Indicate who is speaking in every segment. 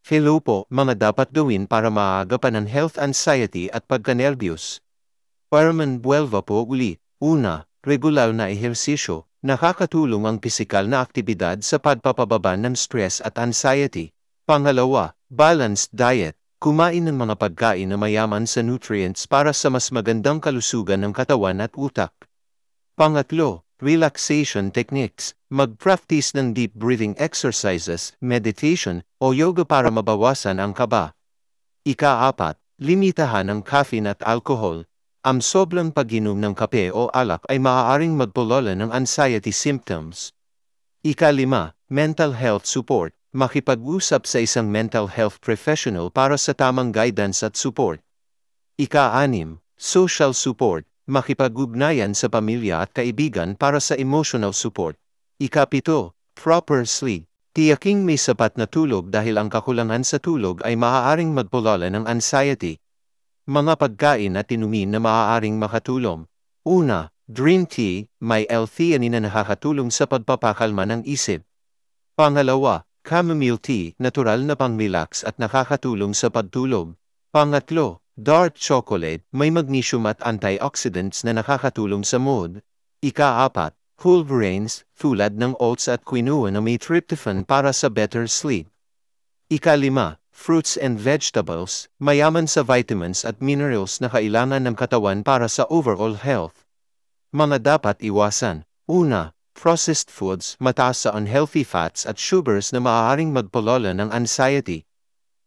Speaker 1: Hello po, mga dapat gawin para maagapan ng health anxiety at pagka-nervyos. Paraman buwelva po uli. Una, regular na ehersisyo. Nakakatulong ang pisikal na aktibidad sa pagpapababa ng stress at anxiety. Pangalawa, balanced diet. Kumain ng mga pagkain na mayaman sa nutrients para sa mas magandang kalusugan ng katawan at utak. Pangatlo, relaxation techniques. Mag-practice ng deep breathing exercises, meditation, o yoga para mabawasan ang kaba. Ika-apat, limitahan ang caffeine at alcohol. Ang sobrang pag-inom ng kape o alak ay maaaring magpulala ng anxiety symptoms. Ika-lima, mental health support. Makipag-usap sa isang mental health professional para sa tamang guidance at support. Ika-anim, social support. Makipag-ugnayan sa pamilya at kaibigan para sa emotional support. Ika-pito, proper sleep. Tiyaking may sapat na tulog dahil ang kakulangan sa tulog ay maaaring magpulala ng anxiety. Mga pagkain at inumin na maaaring makatulong. Una, green tea, may L-theanine na nakakatulong sa pagpapakalma ng isip. Pangalawa, chamomile tea, natural na pang-relax at nakakatulong sa pagtulog. Pangatlo, dark chocolate, may magnesium at antioxidants na nakakatulong sa mood. Ika-apat, whole grains, tulad ng oats at quinoa na may tryptophan para sa better sleep. Ika-lima, fruits and vegetables, mayaman sa vitamins at minerals na kailangan ng katawan para sa overall health. Mga dapat iwasan. Una, processed foods, mataas sa unhealthy fats at sugars na maaaring magpulala ng anxiety.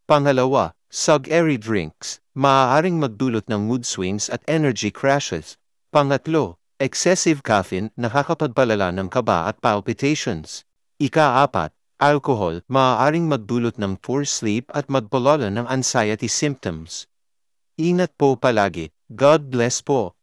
Speaker 1: Pangalawa, sugary drinks, maaaring magdulot ng mood swings at energy crashes. Pangatlo, excessive caffeine, nakakapagpalala ng kaba at palpitations. Ika-apat, alcohol, maaaring magdulot ng poor sleep at magpulala ng anxiety symptoms. Ingat po palagi. God bless po.